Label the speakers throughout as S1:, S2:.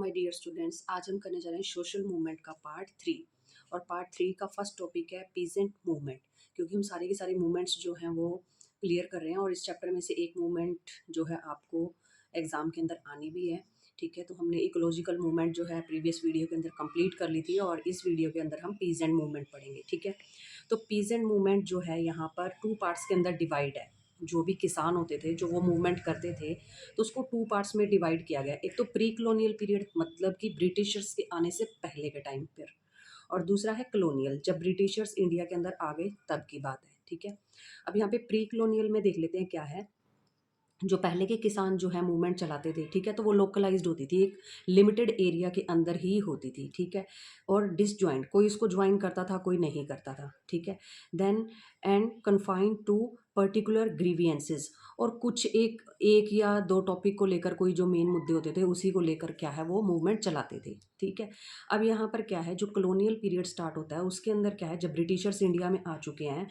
S1: My dear students, आज हम करने जा रहे हैं सोशल मूवमेंट का पार्ट 3। और पार्ट 3 का फर्स्ट टॉपिक है पीजेंट मूवमेंट। क्योंकि हम सारे के सारे मूवमेंट्स जो हैं वो क्लियर कर रहे हैं और इस चैप्टर में से एक मूवमेंट जो है आपको एग्जाम के अंदर आनी भी है। ठीक है, तो हमने इकोलॉजिकल मूवमेंट जो है प्रीवियस वीडियो के अंदर कंप्लीट कर ली थी और इस वीडियो के अंदर हम पीजेंट मूवमेंट पढ़ेंगे। ठीक है, तो पीजेंट मूवमेंट जो है यहाँ पर 2 पार्ट्स के अंदर डिवाइड है। जो भी किसान होते थे, जो वो मूवमेंट करते थे, तो उसको 2 पार्ट्स में डिवाइड किया गया। एक तो प्री कॉलोनियल पीरियड, मतलब कि ब्रिटिशर्स के आने से पहले के टाइम पर, और दूसरा है कॉलोनियल, जब ब्रिटिशर्स इंडिया के अंदर आ गए तब की बात है। ठीक है, अब यहाँ पे प्री कॉलोनियल में देख लेते हैं क्या है। जो पहले के किसान जो है मूवमेंट चलाते थे, ठीक है, तो वो लोकलाइज्ड होती थी, एक लिमिटेड एरिया के अंदर ही होती थी। ठीक है, और डिसजॉइंट, कोई इसको ज्वाइन करता था, कोई नहीं करता था। ठीक है, then and confined to particular grievances, और कुछ एक एक या दो टॉपिक को लेकर कोई जो मेन मुद्दे होते थे उसी को लेकर क्या है वो मूवमेंट चलाते थे। ठीक है, अब यहाँ पर क्या है, जो कॉलोनियल पीरियड स्टार्ट होता है उसके अंदर क्या है, जब ब्रिटिशर्स इंडिया में आ चुके हैं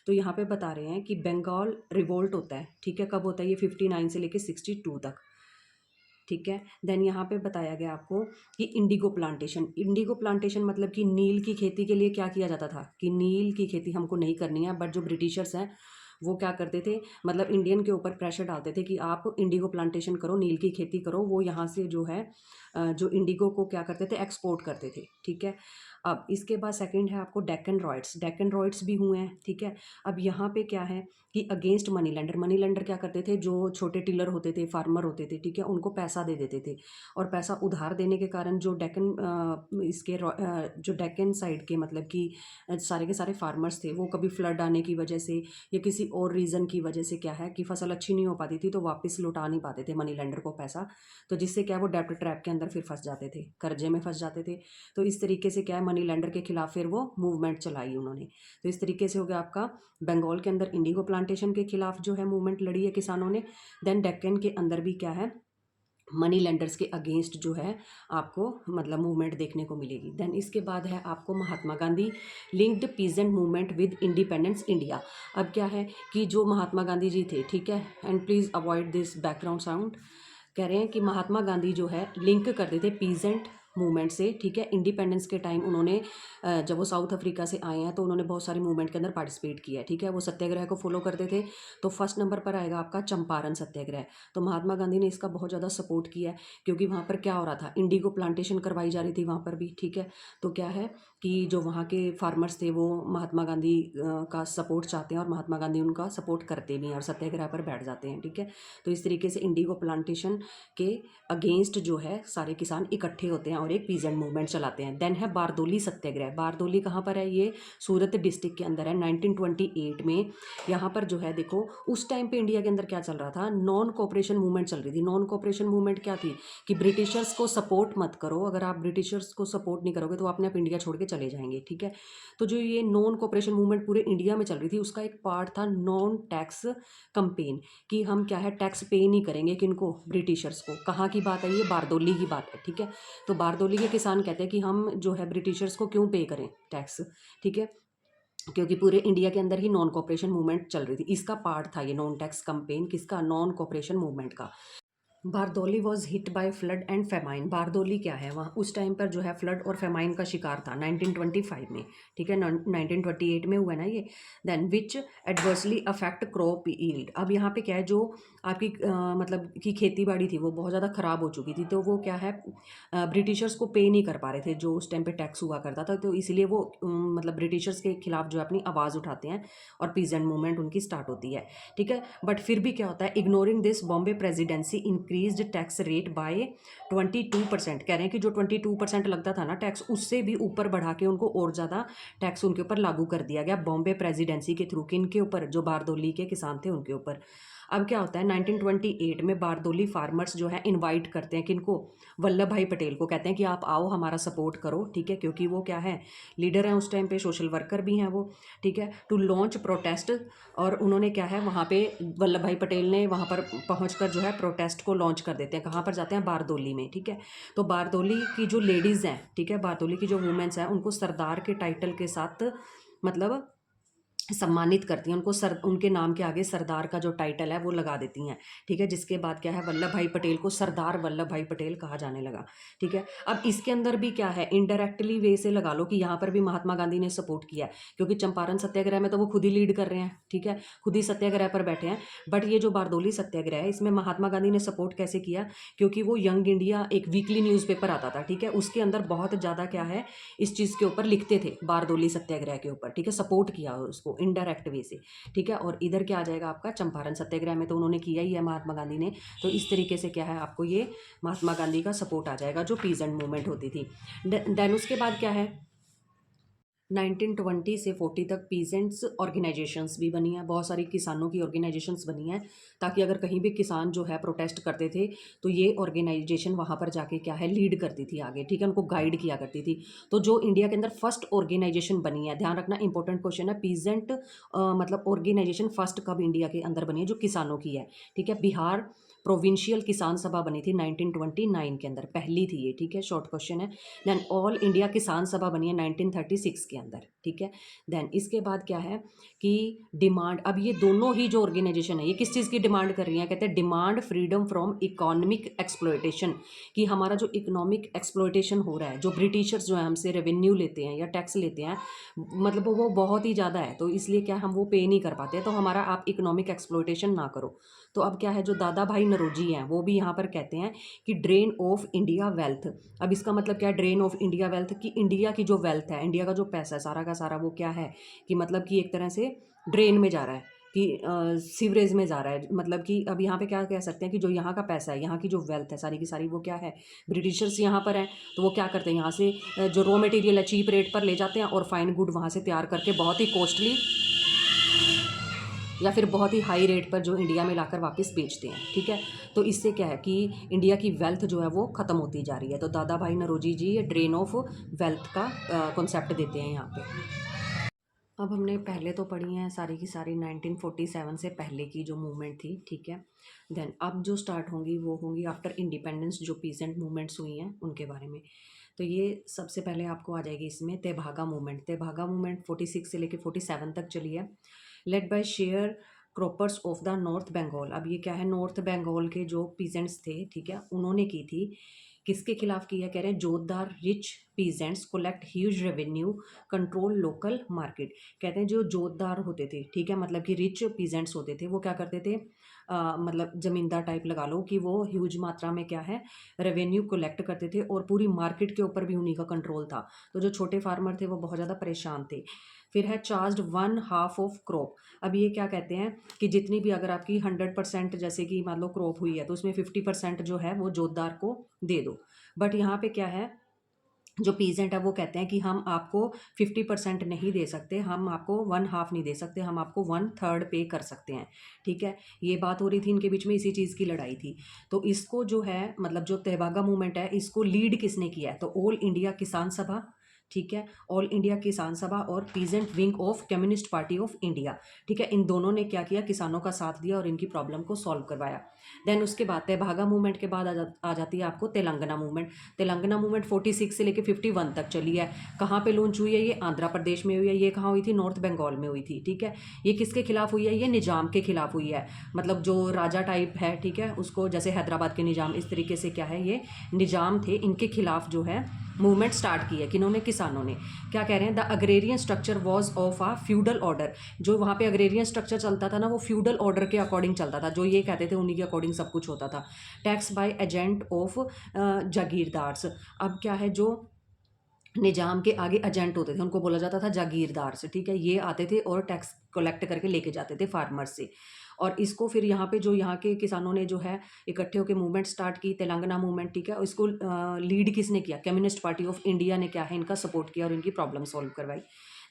S1: तो यहाँ पे बता रहे हैं कि बंगाल रिवोल्ट होता है। ठीक है, कब होता है ये 59 से लेके 62 तक। ठीक है, देन यहाँ पे बताया गया आपको कि इंडिगो प्लांटेशन। इंडिगो प्लांटेशन मतलब कि नील की खेती के लिए क्या किया जाता था कि नील की खेती हमको नहीं करनी है, बट जो ब्रिटिशर्स हैं वो क्या करते थे, मतलब इंडियन के ऊपर प्रेशर डालते थे कि आप इंडिगो प्लांटेशन करो, नील की खेती करो। वो यहाँ से जो है जो इंडिगो को क्या करते थे, एक्सपोर्ट करते थे। ठीक है, अब इसके बाद सेकंड है आपको डेक्कन रॉयट्स। डेक्कन रॉयट्स भी हुए हैं। ठीक है, अब यहाँ पे क्या है कि against money lender. Money lender क्या करते थे, जो छोटे टिलर होते थे, फार्मर होते थे, ठीक है, उनको पैसा दे देते थे। और पैसा उधार देने के कारण जो जो डेक्कन साइड के मतलब कि सारे के सारे फार्मर्स थे, वो कभी फ्लड आने की वजह से या किसी और रीज़न की वजह से क्या है कि फसल अच्छी नहीं हो पाती थी, तो वापस लौटा नहीं पाते थे मनी लेंडर को पैसा। तो जिससे क्या है वो डेब्ट ट्रैप के अंदर फिर फंस जाते थे, कर्जे में फंस जाते थे। तो इस तरीके से क्या है, मनी लेंडर के खिलाफ फिर वो मूवमेंट चलाई उन्होंने। तो इस तरीके से हो गया आपका बंगाल के अंदर इंडिगो प्लांटेशन के खिलाफ जो है मूवमेंट लड़ी है किसानों ने। देन डेक्कन के अंदर भी क्या है, मनी लेंडर्स के अगेंस्ट जो है आपको मतलब मूवमेंट देखने को मिलेगी। देन इसके बाद है आपको Mahatma Gandhi linked peasant movement with independence India. अब क्या है कि जो महात्मा गांधी जी थे, ठीक है, and please avoid this background sound. कह रहे हैं कि महात्मा गांधी जो है लिंक करते थे पीजेंट मूवमेंट से। ठीक है, इंडिपेंडेंस के टाइम उन्होंने जब वो साउथ अफ्रीका से आए हैं तो उन्होंने बहुत सारी मूवमेंट के अंदर पार्टिसिपेट किया है। ठीक है, वो सत्याग्रह को फॉलो करते थे। तो फर्स्ट नंबर पर आएगा आपका चंपारण सत्याग्रह। तो महात्मा गांधी ने इसका बहुत ज़्यादा सपोर्ट किया है, क्योंकि वहाँ पर क्या हो रहा था, इंडिगो प्लांटेशन करवाई जा रही थी वहाँ पर भी। ठीक है, तो क्या है कि जो वहाँ के फार्मर्स थे वो महात्मा गांधी का सपोर्ट चाहते हैं और महात्मा गांधी उनका सपोर्ट करते भी हैं और सत्याग्रह पर बैठ जाते हैं। ठीक है, तो इस तरीके से इंडिगो प्लांटेशन के अगेंस्ट जो है सारे किसान इकट्ठे होते हैं और एक पीजेंट मूवमेंट चलाते हैं। देन है बारदोली सत्याग्रह। बारदोली कहाँ पर है, ये सूरत डिस्ट्रिक्ट के अंदर है। 1928 में यहाँ पर जो है देखो, उस टाइम पे इंडिया के अंदर क्या चल रहा था, नॉन कोऑपरेशन मूवमेंट चल रही थी। नॉन कोऑपरेशन मूवमेंट क्या थी कि ब्रिटिशर्स को सपोर्ट मत करो, अगर आप ब्रिटिशर्स को सपोर्ट नहीं करोगे तो अपने आप इंडिया छोड़ के चले जाएंगे। ठीक है, तो जो ये नॉन कोऑपरेशन मूवमेंट पूरे इंडिया में चल रही थी, उसका एक पार्ट था नॉन टैक्स कंपेन, कि हम क्या है टैक्स पे नहीं करेंगे किनको, ब्रिटिशर्स को। कहाँ की बात है ये, बारदोली की बात है। ठीक है, तो बारदोली के किसान कहते हैं कि हम जो है ब्रिटिशर्स को क्यों पे करें टैक्स। ठीक है, क्योंकि पूरे इंडिया के अंदर ही नॉन कोऑपरेशन मूवमेंट चल रही थी। इसका पार्ट था ये नॉन टैक्स कंपेन, किसका, नॉन कोऑपरेशन मूवमेंट का। Bardoli was hit by flood and famine. Bardoli क्या है, वहाँ उस टाइम पर जो है फ्लड और फेमाइन का शिकार था 1925 में। ठीक है, 1928 में हुआ ना ये। Then which adversely affect crop yield. अब यहाँ पे क्या है, जो आपकी मतलब कि खेती बाड़ी थी वो बहुत ज़्यादा ख़राब हो चुकी थी, तो वो क्या है ब्रिटिशर्स को पे नहीं कर पा रहे थे जो उस टाइम पे टैक्स हुआ करता था। तो इसलिए वो मतलब ब्रिटिशर्स के खिलाफ जो है अपनी आवाज़ उठाते हैं और पीजेंट मूवमेंट उनकी स्टार्ट होती है। ठीक है, बट फिर भी क्या होता है, ignoring this Bombay presidency increased tax rate by 22%। कह रहे हैं कि जो 22% लगता था ना टैक्स, उससे भी ऊपर बढ़ा के उनको और ज़्यादा टैक्स उनके ऊपर लागू कर दिया गया बॉम्बे प्रेसिडेंसी के थ्रू। किन के ऊपर, जो बारदोली के किसान थे उनके ऊपर। अब क्या होता है, 1928 में बारदोली फार्मर्स जो है इनवाइट करते हैं किनको, वल्लभ भाई पटेल को। कहते हैं कि आप आओ हमारा सपोर्ट करो। ठीक है, क्योंकि वो क्या है, लीडर हैं उस टाइम पे, सोशल वर्कर भी हैं वो। ठीक है, टू लॉन्च प्रोटेस्ट। और उन्होंने क्या है वहाँ पे वल्लभ भाई पटेल ने वहाँ पर पहुँचकर जो है प्रोटेस्ट को लॉन्च कर देते हैं। कहाँ पर जाते हैं, बारदोली में। ठीक है, तो बारदोली की जो लेडीज़ हैं, ठीक है, बारदोली की जो वुमेन्स हैं, उनको सरदार के टाइटल के साथ मतलब सम्मानित करती हैं उनको, उनके नाम के आगे सरदार का जो टाइटल है वो लगा देती हैं। ठीक है, जिसके बाद क्या है, वल्लभ भाई पटेल को सरदार वल्लभ भाई पटेल कहा जाने लगा। ठीक है, अब इसके अंदर भी क्या है, इनडायरेक्टली वे से लगा लो कि यहाँ पर भी महात्मा गांधी ने सपोर्ट किया है, क्योंकि चंपारण सत्याग्रह में तो वो खुद ही लीड कर रहे हैं। ठीक है, खुद ही सत्याग्रह पर बैठे हैं। बट ये जो बारदोली सत्याग्रह है, इसमें महात्मा गांधी ने सपोर्ट कैसे किया, क्योंकि वो यंग इंडिया एक वीकली न्यूज़पेपर आता था। ठीक है, उसके अंदर बहुत ज़्यादा क्या है, इस चीज़ के ऊपर लिखते थे, बारदोली सत्याग्रह के ऊपर। ठीक है, सपोर्ट किया उसको इनडायरेक्ट वे से। ठीक है, और इधर क्या आ जाएगा आपका, चंपारण सत्याग्रह में तो उन्होंने किया ही है महात्मा गांधी ने। तो इस तरीके से क्या है, आपको ये महात्मा गांधी का सपोर्ट आ जाएगा, जो पीजेंट मूवमेंट होती थी। देन उसके बाद क्या है, 1920 से 40 तक पीजेंट्स ऑर्गेनाइजेशंस भी बनी हैं, बहुत सारी किसानों की ऑर्गेनाइजेशंस बनी हैं, ताकि अगर कहीं भी किसान जो है प्रोटेस्ट करते थे तो ये ऑर्गेनाइजेशन वहाँ पर जाके क्या है, लीड करती थी आगे। ठीक है, उनको गाइड किया करती थी। तो जो इंडिया के अंदर फर्स्ट ऑर्गेनाइजेशन बनी है, ध्यान रखना इंपॉर्टेंट क्वेश्चन है, पीजेंट मतलब ऑर्गेनाइजेशन फर्स्ट कब इंडिया के अंदर बनी है, जो किसानों की है। ठीक है, बिहार प्रोविंशियल किसान सभा बनी थी 1929 के अंदर, पहली थी ये। ठीक है, शॉर्ट क्वेश्चन है। देन ऑल इंडिया किसान सभा बनी है 1936 के अंदर। ठीक है, देन इसके बाद क्या है कि डिमांड, अब ये दोनों ही जो ऑर्गेनाइजेशन है ये किस चीज़ की डिमांड कर रही है, कहते हैं demand freedom from economic exploitation, कि हमारा जो इकोनॉमिक एक्सप्लॉयटेशन हो रहा है, जो ब्रिटिशर्स जो है हमसे रेवेन्यू लेते हैं या टैक्स लेते हैं, मतलब वो बहुत ही ज़्यादा है, तो इसलिए क्या हम वो पे नहीं कर पाते, तो हमारा आप इकोनॉमिक एक्सप्लॉयटेशन ना करो। तो अब क्या है, जो दादा भाई नरोजी हैं वो भी यहाँ पर कहते हैं कि ड्रेन ऑफ इंडिया वेल्थ। अब इसका मतलब क्या है, ड्रेन ऑफ इंडिया वेल्थ, कि इंडिया की जो वेल्थ है, इंडिया का जो पैसा है सारा का सारा, वो क्या है कि मतलब कि एक तरह से ड्रेन में जा रहा है, कि सीवरेज में जा रहा है। मतलब कि अब यहाँ पे क्या कह सकते हैं कि जो यहाँ का पैसा है, यहाँ की जो वेल्थ है सारी की सारी, वो क्या है, ब्रिटिशर्स यहाँ पर हैं, तो वो क्या करते हैं, यहाँ से जो रॉ मटेरियल है चीप रेट पर ले जाते हैं और फाइन गुड वहाँ से तैयार करके बहुत ही कॉस्टली या फिर बहुत ही हाई रेट पर जो इंडिया में लाकर वापस बेचते हैं। ठीक है, तो इससे क्या है कि इंडिया की वेल्थ जो है वो ख़त्म होती जा रही है। तो दादा भाई नरोजी जी ये ड्रेन ऑफ वेल्थ का कॉन्सेप्ट देते हैं यहाँ पे। अब हमने पहले तो पढ़ी हैं सारी की सारी 1947 से पहले की जो मूवमेंट थी। ठीक है, देन अब जो स्टार्ट होंगी वो होंगी आफ्टर इंडिपेंडेंस, जो पीसेंट मूवमेंट्स हुई हैं उनके बारे में। तो ये सबसे पहले आपको आ जाएगी इसमें तेभागा मूवमेंट। तेभागा मूवमेंट 46 से लेकर 47 तक चली है, led by sharecroppers of the north Bengal. अब ये क्या है, नॉर्थ बंगाल के जो पीजेंट्स थे, ठीक है, उन्होंने की थी। किसके खिलाफ की है, कह रहे हैं jotedar rich peasants collect huge revenue control local market. कहते हैं जो जोतदार होते थे, ठीक है, मतलब कि रिच पीजेंट्स होते थे, वो क्या करते थे, मतलब जमींदार टाइप लगा लो, कि वो ह्यूज मात्रा में क्या है रेवेन्यू कलेक्ट करते थे और पूरी मार्केट के ऊपर भी उन्हीं का कंट्रोल था। तो जो छोटे फार्मर थे वो बहुत ज़्यादा परेशान थे। फिर है चार्ज 1/2 ऑफ क्रॉप। अब ये क्या कहते हैं कि जितनी भी अगर आपकी 100% जैसे कि मान लो क्रॉप हुई है तो उसमें 50% जो है वो जोतदार को दे दो। बट यहाँ पे क्या है, जो पीजेंट है वो कहते हैं कि हम आपको 50% नहीं दे सकते, हम आपको 1/2 नहीं दे सकते, हम आपको 1/3 पे कर सकते हैं। ठीक है, ये बात हो रही थी इनके बीच में, इसी चीज़ की लड़ाई थी। तो इसको जो है मतलब जो तेभागा मूवमेंट है इसको लीड किसने किया है, तो ऑल इंडिया किसान सभा। ठीक है, ऑल इंडिया किसान सभा और peasant wing of communist party of India. ठीक है, इन दोनों ने क्या किया, किसानों का साथ दिया और इनकी प्रॉब्लम को सॉल्व करवाया। देन उसके बाद तेभागा मूवमेंट के बाद आ जाती है आपको तेलंगाना मूवमेंट। तेलंगाना मूवमेंट 46 से लेकर 51 तक चली है। कहाँ पे लॉन्च हुई है, ये आंध्र प्रदेश में हुई है। ये कहाँ हुई थी, नॉर्थ बंगाल में हुई थी। ठीक है, ये किसके खिलाफ हुई है, ये निजाम के खिलाफ हुई है, मतलब जो राजा टाइप है, ठीक है, उसको जैसे हैदराबाद के निजाम, इस तरीके से क्या है, ये निजाम थे, इनके खिलाफ जो है मूवमेंट स्टार्ट की है। किन्होंने, किसानों ने। क्या कह रहे हैं, the agrarian structure was of a feudal order. जो वहाँ पे अग्रेरियन स्ट्रक्चर चलता था ना, वो फ्यूडल ऑर्डर के अकॉर्डिंग चलता था, जो ये कहते थे उन्हीं के अकॉर्डिंग सब कुछ होता था। Tax by agent of jagirdars. अब क्या है, जो निजाम के आगे एजेंट होते थे उनको बोला जाता था जागीरदार से। ठीक है, ये आते थे और टैक्स कलेक्ट करके लेके जाते थे फार्मर्स से। और इसको फिर यहाँ पे जो यहाँ के किसानों ने जो है इकट्ठे होकर मूवमेंट स्टार्ट की, तेलंगाना मूवमेंट। ठीक है, इसको लीड किसने किया, कम्युनिस्ट पार्टी ऑफ इंडिया ने क्या है इनका सपोर्ट किया और इनकी प्रॉब्लम सॉल्व करवाई।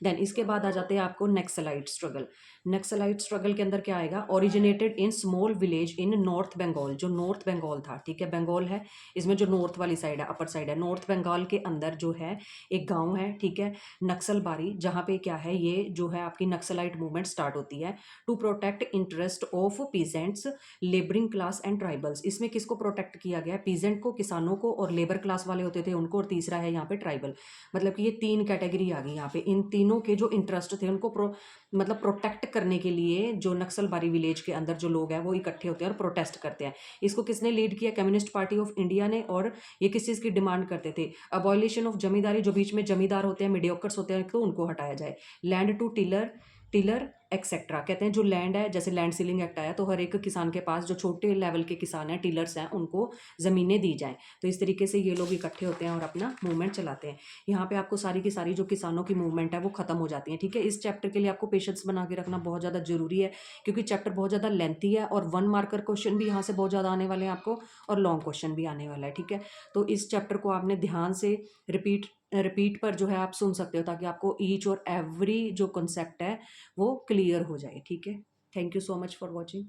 S1: देन इसके बाद आ जाते हैं आपको नक्सलाइट स्ट्रगल। नक्सलाइट स्ट्रगल के अंदर क्या आएगा, originated in small village in north Bengal. जो नॉर्थ बंगाल था, ठीक है, बंगाल है, इसमें जो नॉर्थ वाली साइड है, अपर साइड है, नॉर्थ बंगाल के अंदर जो है एक गांव है, ठीक है, नक्सलबारी, जहाँ पे क्या है, ये जो है आपकी नक्सलाइट मूवमेंट स्टार्ट होती है to protect interest interest of peasants, laboring class and tribals. इसमें किसको प्रोटेक्ट किया गया है? पीजेंट को, किसानों को, और लेबर क्लास वाले होते थे उनको, और तीसरा है यहाँ पे ट्राइबल। मतलब कि ये तीन कैटेगरी आ गई यहाँ पे। इन तीनों के जो इंटरेस्ट थे उनको मतलब प्रोटेक्ट करने के लिए जो नक्सलबारी विलेज के अंदर जो लोग हैं वो इकट्ठे होते हैं और प्रोटेस्ट करते हैं। इसको किसने लीड किया? कम्युनिस्ट पार्टी ऑफ इंडिया ने। और ये किस चीज़ की डिमांड करते थे? अबॉलिशन ऑफ जमींदारी, जो बीच में जमींदार होते हैं, मीडियोकर्स होते हैं, तो उनको हटाया जाए। Land to tiller tiller etcetera. कहते हैं जो लैंड है, जैसे लैंड सीलिंग एक्ट आया तो हर एक किसान के पास, जो छोटे लेवल के किसान हैं, टिलर्स हैं, उनको ज़मीनें दी जाएं। तो इस तरीके से ये लोग इकट्ठे होते हैं और अपना मूवमेंट चलाते हैं। यहाँ पे आपको सारी की सारी जो किसानों की मूवमेंट है वो खत्म हो जाती है। ठीक है, इस चैप्टर के लिए आपको पेशेंस बना के रखना बहुत ज़्यादा जरूरी है, क्योंकि चैप्टर बहुत ज़्यादा लेंथी है और 1 मार्कर क्वेश्चन भी यहाँ से बहुत ज़्यादा आने वाले हैं आपको, और लॉन्ग क्वेश्चन भी आने वाला है। ठीक है, तो इस चैप्टर को आपने ध्यान से रिपीट पर जो है आप सुन सकते हो, ताकि आपको ईच और एवरी जो कॉन्सेप्ट है वो क्लियर हो जाए। ठीक है, thank you so much for watching.